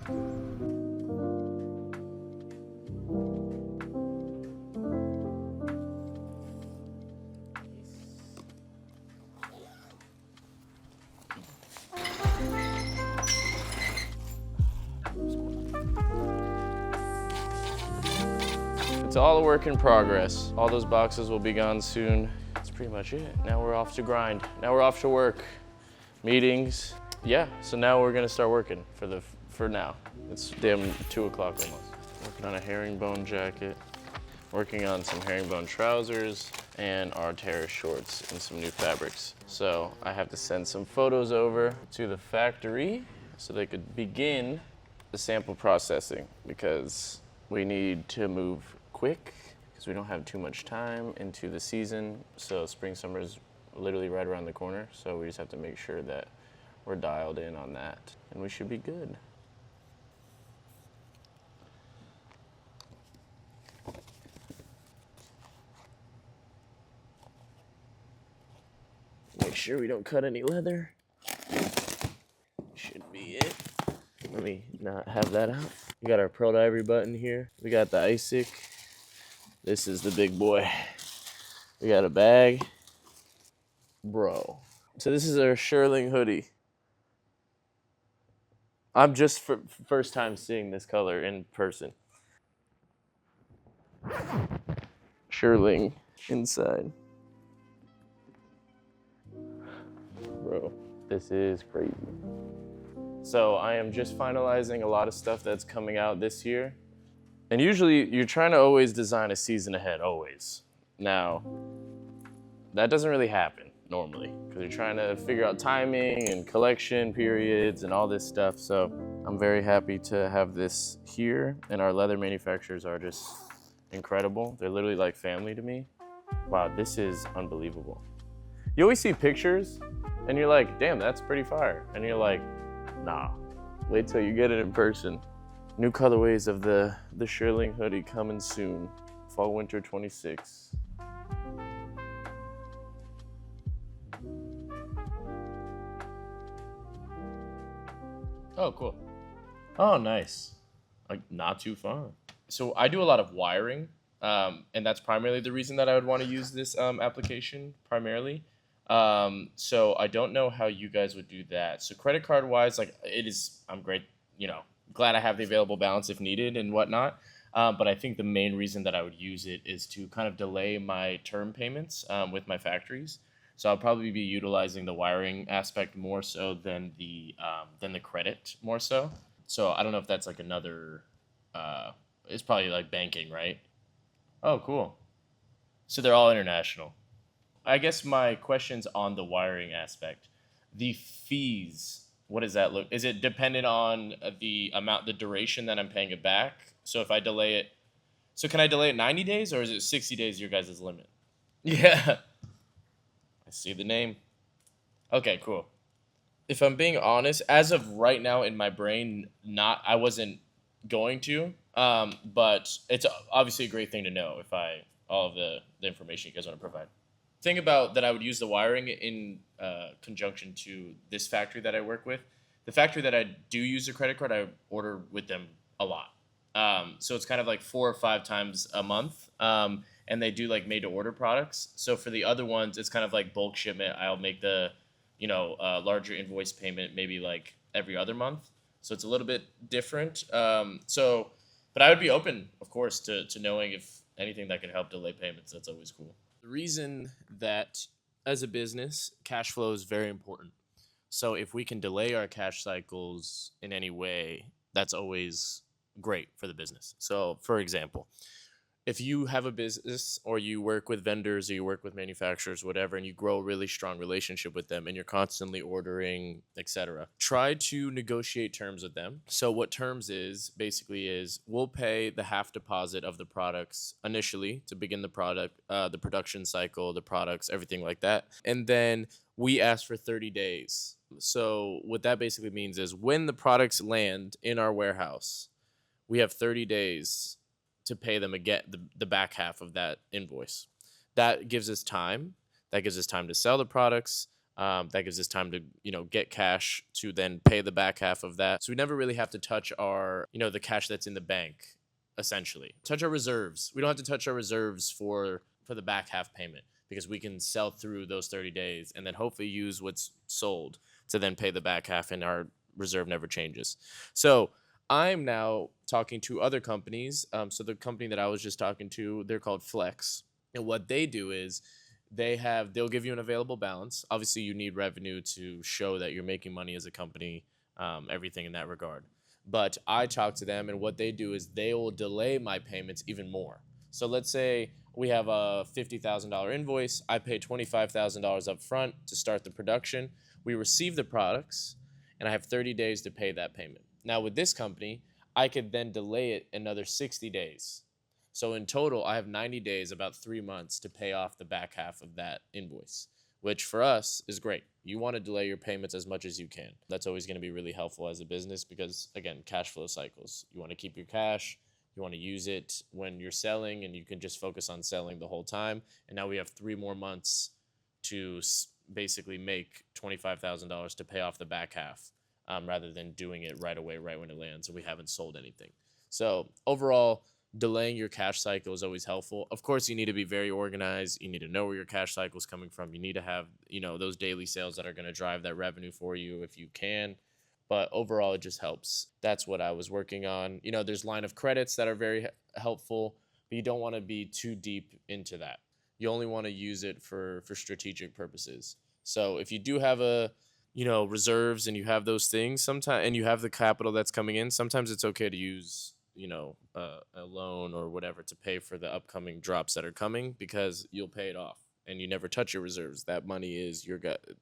It's all a work in progress. All those boxes will be gone soon. That's pretty much it. Now we're off to grind. Now we're off to work. Meetings. Yeah, so now we're gonna start working for now. It's damn 2 o'clock almost. Working on a herringbone jacket. Working on some herringbone trousers and our terrace shorts and some new fabrics. So I have to send some photos over to the factory so they could begin the sample processing because we need to move quick because we don't have too much time into the season. So spring, summer is literally right around the corner. So we just have to make sure that we're dialed in on that and we should be good. Make sure we don't cut any leather. Should be it. Let me not have that out. We got our Pearl Ivory button here. We got the ISIC. This is the big boy. We got a bag. Bro. So this is our Shearling hoodie. I'm just first time seeing this color in person. Shearling inside. Bro, this is crazy. So I am just finalizing a lot of stuff that's coming out this year. And usually you're trying to always design a season ahead, always. Now, that doesn't really happen normally because you're trying to figure out timing and collection periods and all this stuff. So I'm very happy to have this here, and our leather manufacturers are just incredible. They're literally like family to me. Wow, this is unbelievable. You always see pictures and you're like, damn, that's pretty fire. And you're like, nah, wait till you get it in person. New colorways of the Shearling hoodie coming soon. Fall, winter 26. Oh, cool. Oh, nice. Like, not too far. So I do a lot of wiring, and that's primarily the reason that I would want to use this application primarily. So I don't know how you guys would do that. So credit card wise, like I'm great, glad I have the available balance if needed and whatnot. But I think the main reason that I would use it is to kind of delay my term payments with my factories. So I'll probably be utilizing the wiring aspect more so than the credit more so. So I don't know if that's like another. It's probably like banking, right? Oh, cool. So they're all international. I guess my question's on the wiring aspect. The fees, what does that look? Is it dependent on the amount, the duration that I'm paying it back? So if I delay it, so can I delay it 90 days or is it 60 days your guys' limit? Yeah. I see the name. Okay, cool. If I'm being honest, as of right now in my brain, I wasn't going to. But it's obviously a great thing to know if all of the information you guys want to provide. Thing about that I would use the wiring in conjunction to this factory that I work with. The factory that I do use a credit card, I order with them a lot. So it's kind of like 4 or 5 times a month. And they do like made to order products. So for the other ones, it's kind of like bulk shipment. I'll make the, larger invoice payment maybe like every other month. So it's a little bit different. But I would be open, of course, to knowing if anything that could help delay payments. That's always cool. The reason that as a business, cash flow is very important. So if we can delay our cash cycles in any way, that's always great for the business. So for example, if you have a business or you work with vendors or you work with manufacturers, whatever, and you grow a really strong relationship with them and you're constantly ordering, etc., try to negotiate terms with them. So what terms is basically is we'll pay the half deposit of the products initially to begin the production cycle, the products, everything like that. And then we ask for 30 days. So what that basically means is when the products land in our warehouse, we have 30 days to pay them again the back half of that invoice. That gives us time. That gives us time to sell the products, That gives us time to, get cash to then pay the back half of that. So we never really have to touch our, the cash that's in the bank, essentially. Touch our reserves. We don't have to touch our reserves for the back half payment because we can sell through those 30 days and then hopefully use what's sold to then pay the back half, and our reserve never changes. So I'm now talking to other companies. So the company that I was just talking to, they're called Flex. And what they do is they'll give you an available balance. Obviously, you need revenue to show that you're making money as a company, everything in that regard. But I talk to them, and what they do is they will delay my payments even more. So let's say we have a $50,000 invoice. I pay $25,000 up front to start the production. We receive the products, and I have 30 days to pay that payment. Now, with this company, I could then delay it another 60 days. So in total, I have 90 days, about 3 months, to pay off the back half of that invoice, which for us is great. You want to delay your payments as much as you can. That's always going to be really helpful as a business because, again, cash flow cycles. You want to keep your cash. You want to use it when you're selling, and you can just focus on selling the whole time. And now we have 3 more months to basically make $25,000 to pay off the back half, rather than doing it right away, right when it lands, and we haven't sold anything. So overall, delaying your cash cycle is always helpful. Of course, you need to be very organized. You need to know where your cash cycle is coming from. You need to have, those daily sales that are going to drive that revenue for you if you can. But overall, it just helps. That's what I was working on. There's line of credits that are very helpful, but you don't want to be too deep into that. You only want to use it for strategic purposes. So if you do have reserves and you have those things sometimes, and you have the capital that's coming in, sometimes it's okay to use a loan or whatever to pay for the upcoming drops that are coming, because you'll pay it off and you never touch your reserves. That money is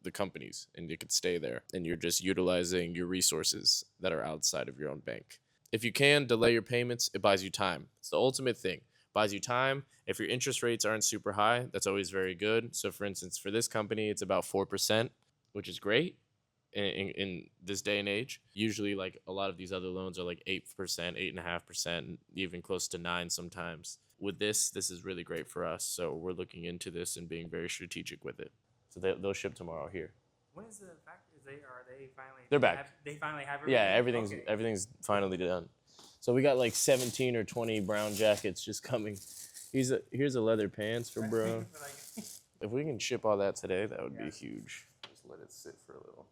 the company's, and it could stay there, and you're just utilizing your resources that are outside of your own bank. If you can delay your payments, it buys you time. It's the ultimate thing. Buys you time. If your interest rates aren't super high, that's always very good. So for instance, for this company, it's about 4%, which is great. In this day and age, usually like a lot of these other loans are like 8%, 8.5%, even close to 9% sometimes. With this is really great for us. So we're looking into this and being very strategic with it. So they'll ship tomorrow here. When is the factory? Are they finally? They're back. They finally have everything? Yeah, everything's finally done. So we got like 17 or 20 brown jackets just coming. Here's a leather pants for bro. If we can ship all that today, that would be huge. Just let it sit for a little.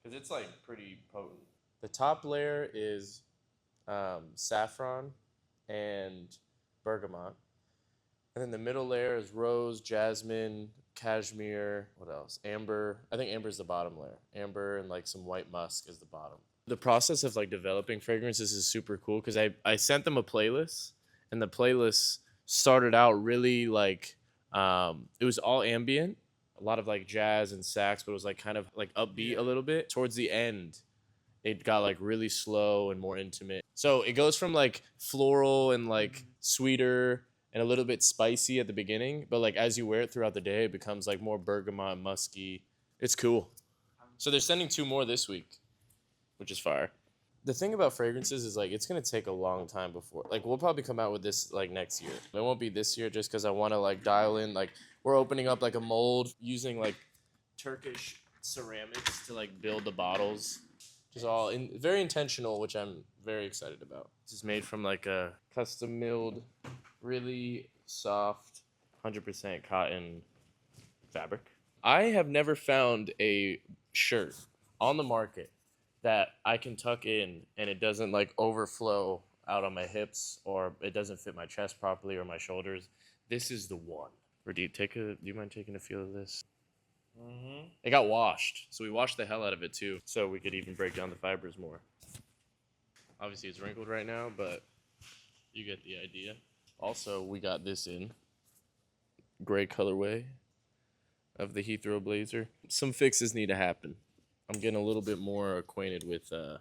Because it's like pretty potent. The top layer is saffron and bergamot. And then the middle layer is rose, jasmine, cashmere, what else? Amber. I think amber is the bottom layer. Amber and like some white musk is the bottom. The process of like developing fragrances is super cool because I sent them a playlist, and the playlist started out really like, it was all ambient. A lot of like jazz and sax, but it was like kind of like upbeat a little bit. Towards the end, it got like really slow and more intimate. So it goes from like floral and like sweeter and a little bit spicy at the beginning, but like as you wear it throughout the day, it becomes like more bergamot, musky. It's cool. So they're sending 2 more this week, which is fire. The thing about fragrances is like it's gonna take a long time before, like we'll probably come out with this like next year. It won't be this year just because I want to like dial in, like we're opening up like a mold using like Turkish ceramics to like build the bottles. Just all very intentional, which I'm very excited about. This is made from like a custom milled, really soft, 100% cotton fabric. I have never found a shirt on the market that I can tuck in and it doesn't like overflow out on my hips, or it doesn't fit my chest properly or my shoulders. This is the one. Or do you mind taking a feel of this? Mm-hmm. It got washed, so we washed the hell out of it too, so we could even break down the fibers more. Obviously it's wrinkled right now, but you get the idea. Also, we got this in gray colorway of the Heathrow Blazer. Some fixes need to happen. I'm getting a little bit more acquainted with the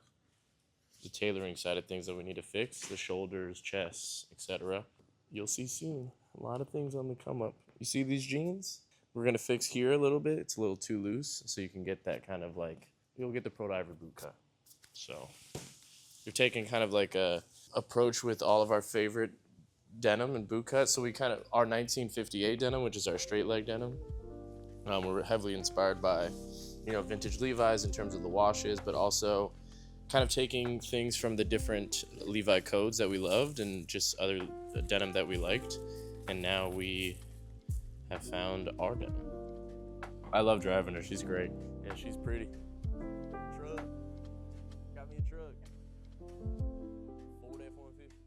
tailoring side of things that we need to fix, the shoulders, chests, etc. You'll see soon. A lot of things on the come up. You see these jeans? We're going to fix here a little bit. It's a little too loose, so you can get that kind of like, you'll get the Prodiver boot cut. So you're taking kind of like a approach with all of our favorite denim and boot cuts. So we kind of, our 1958 denim, which is our straight leg denim, We're heavily inspired by, vintage Levi's in terms of the washes, but also kind of taking things from the different Levi codes that we loved and just other denim that we liked. And now we have found our denim. I love driving her. She's great. Yeah, she's pretty. Truck. Got me a truck. Ford F-150.